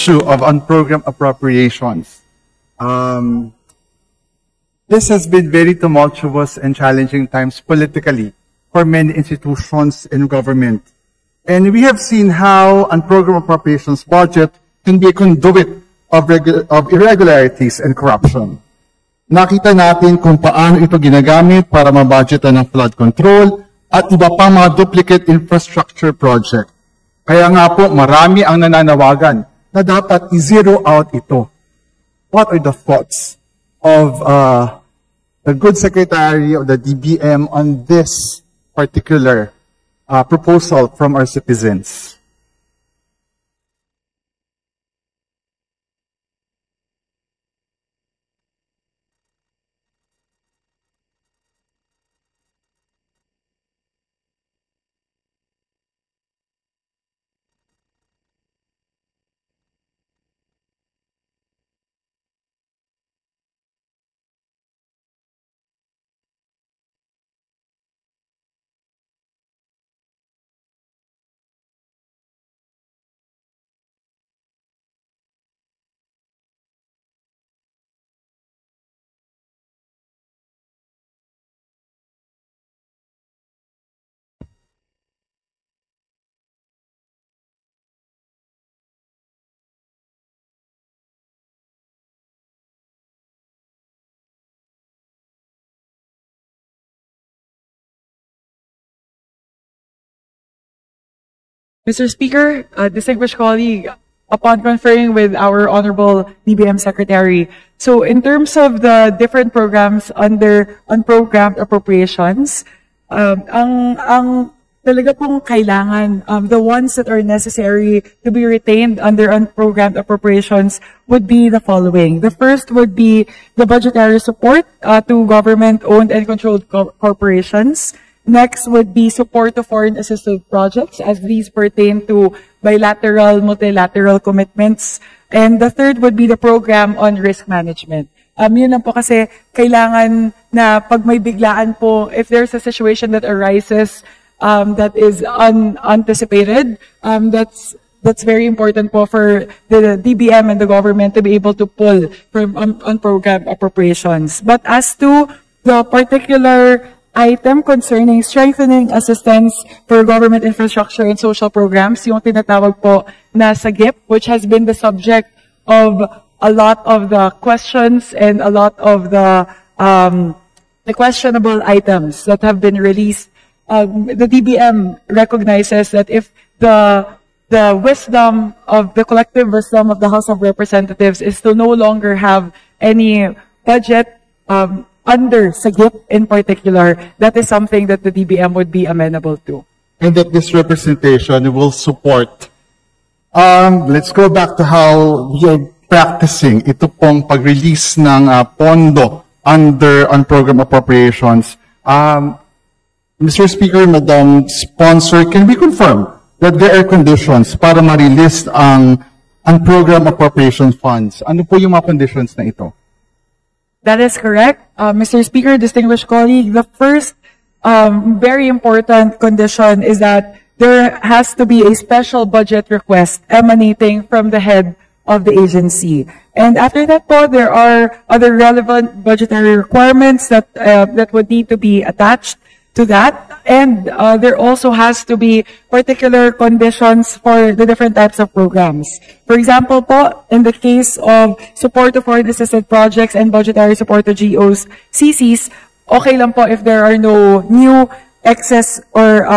issue of unprogrammed appropriations. This has been very tumultuous and challenging times politically for many institutions in government. And we have seen how unprogrammed appropriations budget can be a conduit of irregularities and corruption. Nakita natin kung paano ito ginagamit para mabudgetan ng flood control at iba pang mga duplicate infrastructure project. Kaya nga po, marami ang nananawagan na dapat i-zero out ito. What are the thoughts of the good secretary of the DBM on this particular proposal from our citizens? Mr. Speaker, distinguished colleague, upon conferring with our Honorable DBM Secretary, so in terms of the different programs under unprogrammed appropriations, ang talaga pong kailangan, the ones that are necessary to be retained under unprogrammed appropriations would be the following. The first would be the budgetary support to government-owned and controlled corporations. Next would be support to foreign assisted projects as these pertain to bilateral, multilateral commitments. And the third would be the program on risk management. Yun lang po kasi kailangan na pag may biglaan po, if there's a situation that arises that is unanticipated, that's very important po for the DBM and the government to be able to pull from unprogrammed appropriations. But as to the particular item concerning strengthening assistance for government infrastructure and social programs, yung tinatawag po na SAGIP, which has been the subject of a lot of the questions and a lot of the questionable items that have been released. The DBM recognizes that if the wisdom of the collective wisdom of the House of Representatives is to no longer have any budget under SAGIP in particular, that is something that the DBM would be amenable to. And that this representation will support. Let's go back to how we are practicing ito pong pag-release ng pondo under unprogrammed appropriations. Mr. Speaker, Madam Sponsor, can we confirm that there are conditions para ma-release ang unprogrammed appropriation funds? Ano po yung mga conditions na ito? That is correct. Mr. Speaker, distinguished colleague, the first very important condition is that there has to be a special budget request emanating from the head of the agency. And after that po, there are other relevant budgetary requirements that would need to be attached to that. And there also has to be particular conditions for the different types of programs. For example po, in the case of support to foreign assisted projects and budgetary support to GOs, CCs, okay lang po if there are no new excess or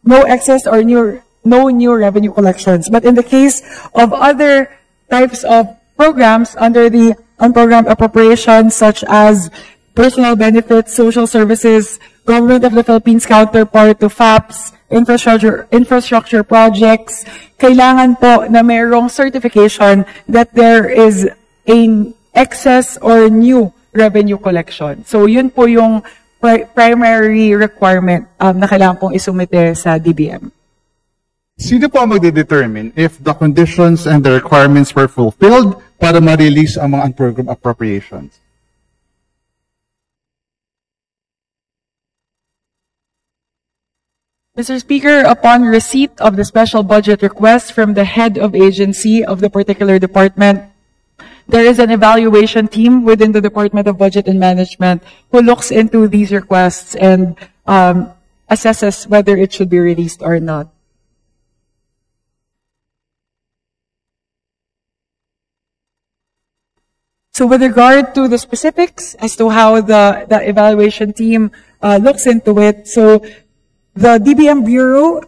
no new revenue collections. But in the case of other types of programs under the unprogrammed appropriations, such as personal benefits, social services, Government of the Philippines counterpart to FAPS, infrastructure projects, kailangan po na mayroong certification that there is an excess or new revenue collection. So yun po yung primary requirement na kailangan pong isumite sa DBM. Sino po ang magde-determine if the conditions and the requirements were fulfilled para ma-release ang mga unprogrammed appropriations? Mr. Speaker, upon receipt of the special budget request from the head of agency of the particular department, there is an evaluation team within the Department of Budget and Management who looks into these requests and assesses whether it should be released or not. So with regard to the specifics as to how the evaluation team looks into it, so the DBM Bureau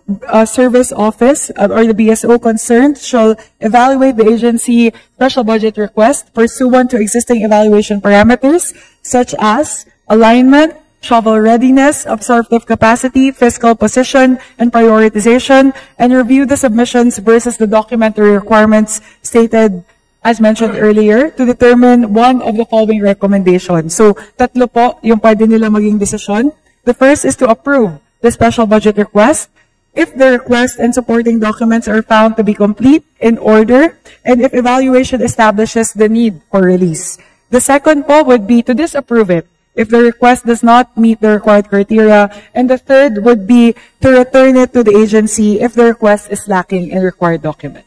Service Office, or the BSO concerned, shall evaluate the agency special budget request pursuant to existing evaluation parameters, such as alignment, shovel readiness, absorptive capacity, fiscal position, and prioritization, and review the submissions versus the documentary requirements stated as mentioned earlier, to determine one of the following recommendations. So, tatlo po yung pwede nila maging desisyon. The first is to approve the special budget request if the request and supporting documents are found to be complete, in order, and if evaluation establishes the need for release. The second po would be to disapprove it if the request does not meet the required criteria. And the third would be to return it to the agency if the request is lacking in required documents.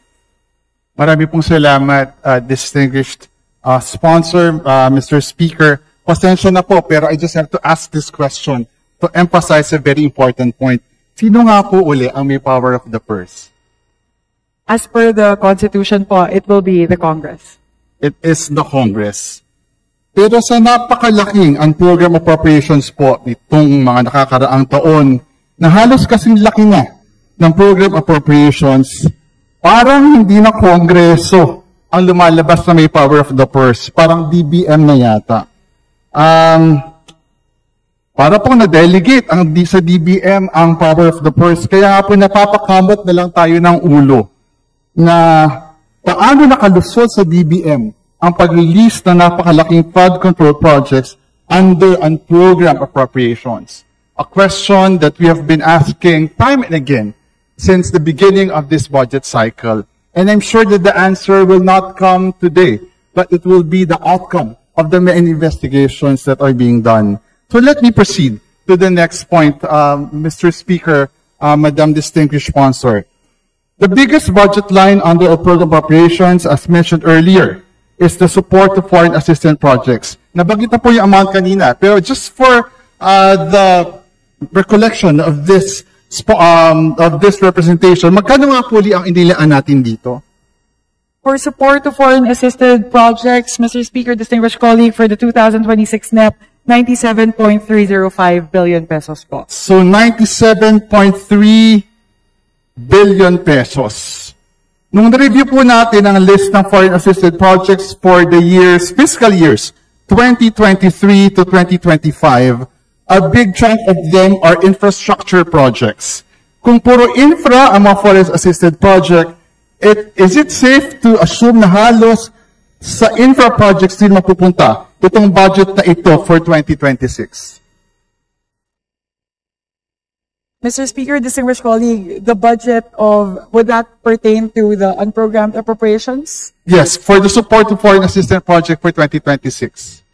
Marami pong salamat, distinguished sponsor, Mr. Speaker. Pasensya na po, pero I just have to ask this question to emphasize a very important point. Sino nga po uli ang may power of the purse? As per the Constitution po, it will be the Congress. It is the Congress. Pero sa napakalaking ang program appropriations po nitong mga nakakaraang taon, na halos kasing laki na ng program appropriations, parang hindi na Kongreso ang lumalabas na may power of the purse. Parang DBM na yata. Para pong na-delegate sa DBM ang power of the purse. Kaya nga po napapakamot na lang tayo ng ulo na paano nakalusot sa DBM ang pag-release na napakalaking flood control projects under ang program appropriations. A question that we have been asking time and again since the beginning of this budget cycle. And I'm sure that the answer will not come today, but it will be the outcome of the many investigations that are being done. So let me proceed to the next point, Mr. Speaker, Madam Distinguished Sponsor. The biggest budget line under our program appropriations, as mentioned earlier, is the support to foreign assistance projects. Nabanggit na po yung amount kanina, pero just for the recollection of this representation, magkano nga po ang inilaan natin dito? For support to foreign assisted projects, Mr. Speaker, distinguished colleague, for the 2026 NEP, 97.305 billion pesos po. So 97.3 billion pesos. Nung na-review po natin ang list ng foreign assisted projects for the fiscal years 2023 to 2025, a big chunk of them are infrastructure projects. Kung puro infra ang mga foreign-assisted project, is it safe to assume na halos sa infra projects din mapupunta itong budget na ito for 2026? Mr. Speaker, distinguished colleague, the budget would that pertain to the unprogrammed appropriations? Yes, for the support to foreign assistance project for 2026.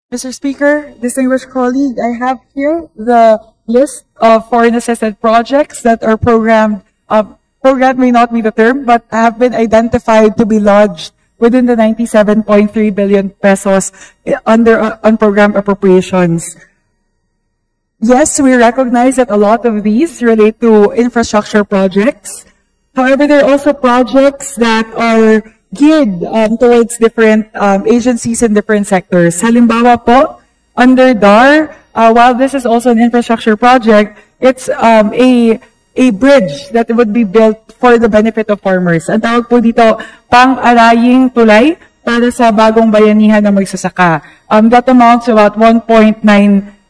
Mr. Speaker, distinguished colleague, I have here the list of foreign assisted projects that are programmed. Programmed may not be the term, but have been identified to be lodged within the 97.3 billion pesos under unprogrammed appropriations. Yes, we recognize that a lot of these relate to infrastructure projects. However, there are also projects that are geared towards different agencies in different sectors. Halimbawa po, under DAR, while this is also an infrastructure project, it's a a bridge that would be built for the benefit of farmers. Ang tawag po dito, pang-araying tulay para sa bagong bayanihan ng magsasaka. That amounts to about 1.9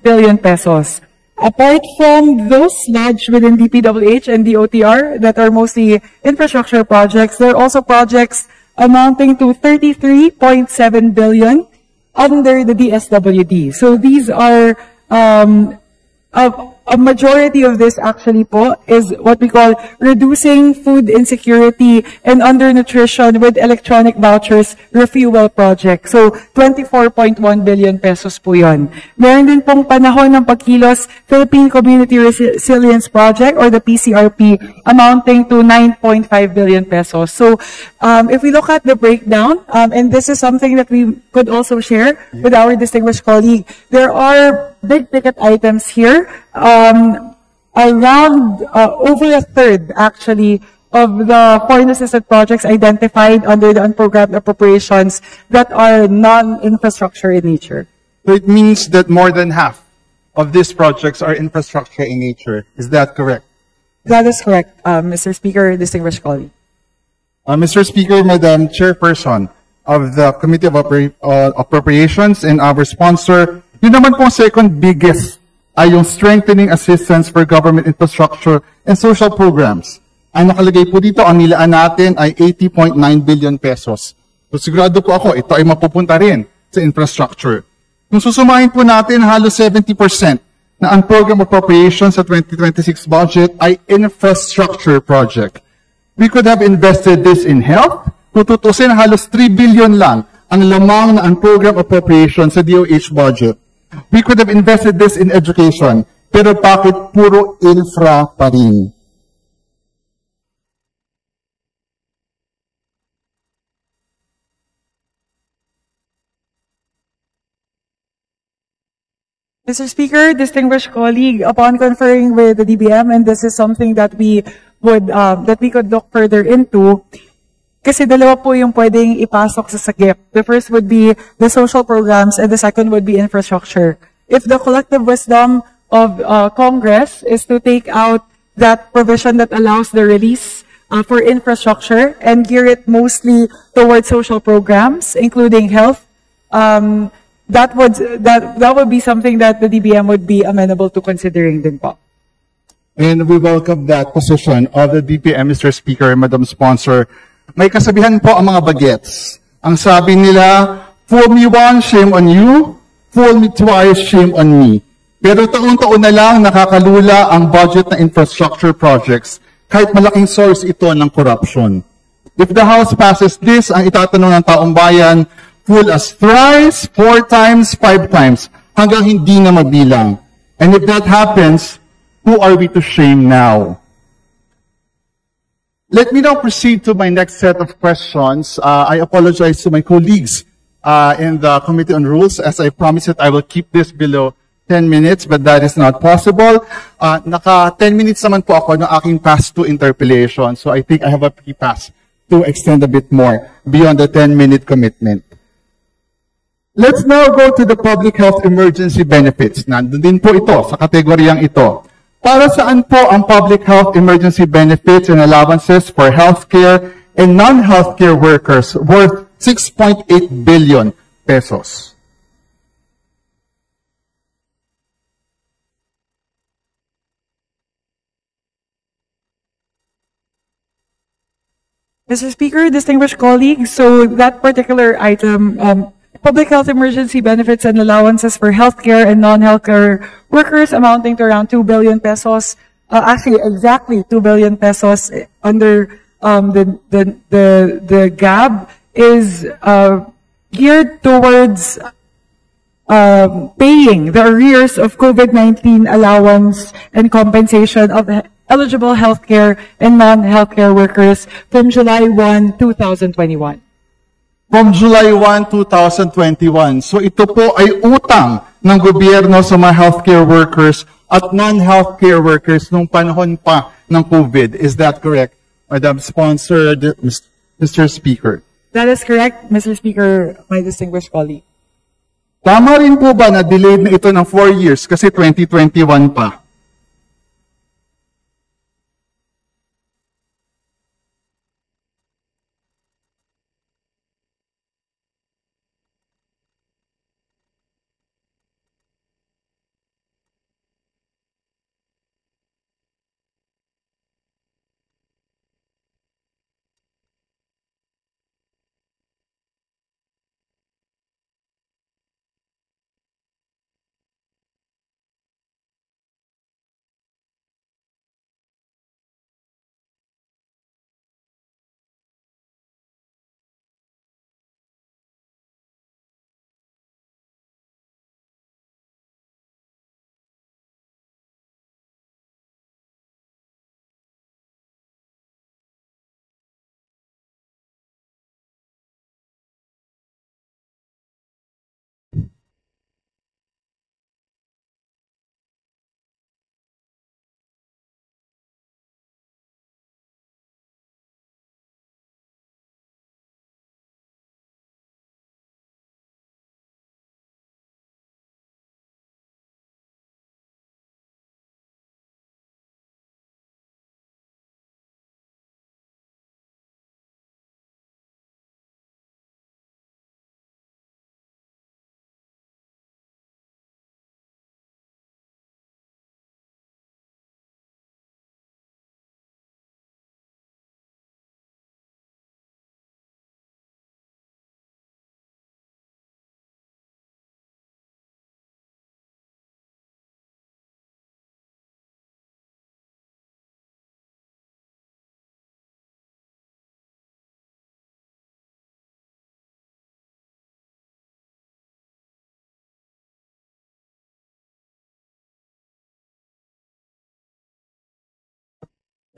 billion pesos. Apart from those lodged within DPWH and DOTR that are mostly infrastructure projects, there are also projects amounting to 33.7 billion under the DSWD. So these are a majority of this actually po is what we call reducing food insecurity and undernutrition with electronic vouchers refuel project. So 24.1 billion pesos po yun. Meron din pong panahon ng pagkilos Philippine Community Resilience Project or the PCRP amounting to 9.5 billion pesos. So if we look at the breakdown, and this is something that we could also share with our distinguished colleague, there are big ticket items here. Around over a third, actually, of the foreign assisted projects identified under the unprogrammed appropriations that are non-infrastructure in nature. So it means that more than half of these projects are infrastructure in nature. Is that correct? That is correct, Mr. Speaker, distinguished colleague. Mr. Speaker, Madam Chairperson of the Committee of Appropriations and our sponsor, yun naman pong second biggest ay yung strengthening assistance for government infrastructure and social programs. Ang nakalagay po dito, ang nilaan natin ay 80.9 billion pesos. So sigurado po ako, ito ay mapupunta rin sa infrastructure. Kung susumahin po natin, halos 70% na ang program appropriations sa 2026 budget ay infrastructure project. We could have invested this in health. Kung tutusin, halos 3 billion lang ang lamang na ang program appropriations sa DOH budget. We could have invested this in education, pero bakit puro infra pa rin? Mr. Speaker, distinguished colleague, upon conferring with the DBM, and this is something that we could look further into, kasi dalawa po yung pwedeng ipasok sa SAGIP. The first would be the social programs and the second would be infrastructure. If the collective wisdom of Congress is to take out that provision that allows the release for infrastructure and gear it mostly towards social programs, including health, that would be something that the DBM would be amenable to considering din po. And we welcome that position of the DBM, Mr. Speaker, Madam Sponsor. May kasabihan po ang mga bagets. Ang sabi nila, fool me once, shame on you. Fool me twice, shame on me. Pero taon-taon na lang nakakalula ang budget na infrastructure projects kahit malaking source ito ng corruption. If the House passes this, ang itatanong ng taong bayan, fool us thrice, 4 times, 5 times, hanggang hindi na mabilang. And if that happens, who are we to shame now? Let me now proceed to my next set of questions. I apologize to my colleagues in the Committee on Rules. As I promised, I will keep this below 10 minutes, but that is not possible. Naka 10 minutes naman po ako ng aking pass to interpellation. So I think I have a free pass to extend a bit more beyond the 10-minute commitment. Let's now go to the public health emergency benefits. Nandun din po ito sa kategoryang ito. Para saan po ang public health emergency benefits and allowances for healthcare and non-healthcare workers worth 6.8 billion pesos? Mr. Speaker, distinguished colleagues, so that particular item, public health emergency benefits and allowances for healthcare and non-healthcare workers amounting to around 2 billion pesos. Actually, exactly 2 billion pesos under the GAB is geared towards paying the arrears of COVID-19 allowance and compensation of eligible healthcare and non-healthcare workers from July 1, 2021. From July 1, 2021. So ito po ay utang ng gobyerno sa mga healthcare workers at non-healthcare workers nung panahon pa ng COVID. Is that correct, Madam Sponsor, Mr. Speaker? That is correct, Mr. Speaker, my distinguished colleague. Tama rin po ba na delayed na ito ng 4 years kasi 2021 pa?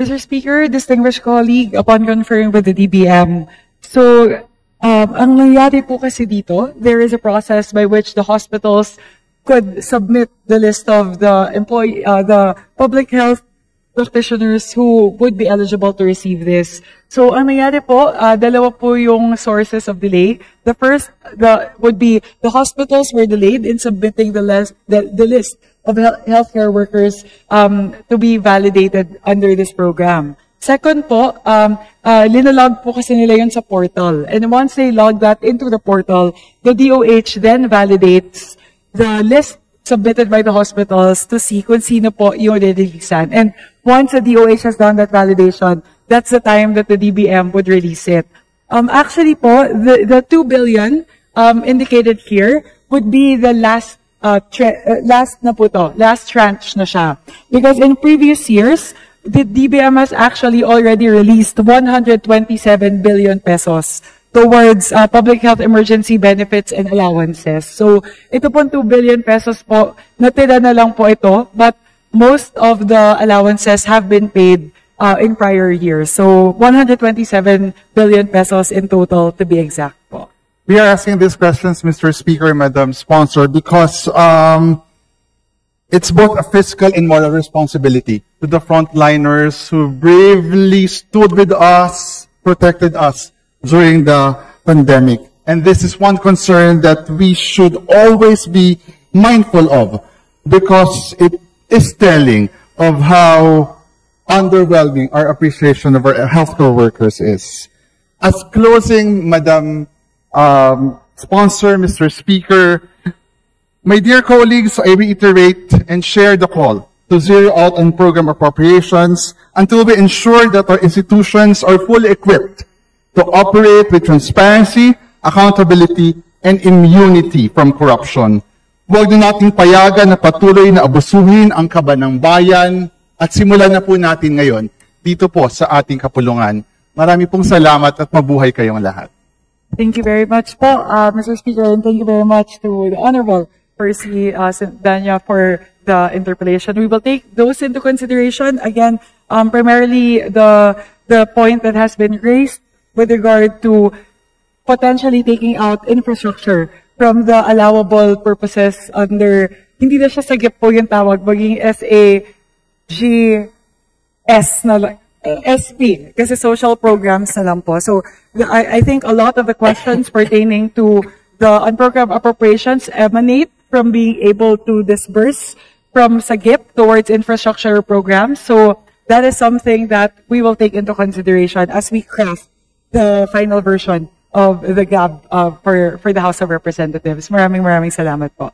Mr. Speaker, distinguished colleague, upon conferring with the DBM, so ang nangyari po kasi dito, there is a process by which the hospitals could submit the list of the public health practitioners who would be eligible to receive this. So, ang nangyari po, dalawa po yung sources of delay. The first would be the hospitals were delayed in submitting the list of healthcare workers to be validated under this program. Second po, linalog po kasi nila yun sa portal. And once they log that into the portal, the DOH then validates the list submitted by the hospitals to see kung sino po yung releasean. And once the DOH has done that validation, that's the time that the DBM would release it. Actually po, the 2 billion indicated here would be the last tranche na siya. Because in previous years, the DBM has actually already released 127 billion pesos towards public health emergency benefits and allowances. So, ito po 2 billion pesos po, natira na lang po ito, but most of the allowances have been paid in prior years. So, 127 billion pesos in total to be exact po. We are asking these questions, Mr. Speaker, Madam Sponsor, because it's both a fiscal and moral responsibility to the frontliners who bravely stood with us, protected us during the pandemic. And this is one concern that we should always be mindful of, because it is telling of how underwhelming our appreciation of our healthcare workers is. As closing, Madam Sponsor, Mr. Speaker, my dear colleagues, I reiterate and share the call to zero out on program appropriations until we ensure that our institutions are fully equipped to operate with transparency, accountability, and immunity from corruption. Huwag na nating payagan na patuloy na abusuhin ang kaban ng bayan, at simulan na po natin ngayon dito po sa ating kapulungan. Marami pong salamat at mabuhay kayong lahat. Thank you very much po, Mr. Speaker, and thank you very much to the Honorable Percy Danya for the interpellation. We will take those into consideration. Again, primarily the point that has been raised with regard to potentially taking out infrastructure from the allowable purposes under, hindi na siya sagip po yung tawag, maging SAGS na lang. SP, kasi social programs na lang po. So, I think a lot of the questions pertaining to the unprogrammed appropriations emanate from being able to disburse from SAGIP towards infrastructure programs. So, that is something that we will take into consideration as we craft the final version of the GAB for the House of Representatives. Maraming salamat po.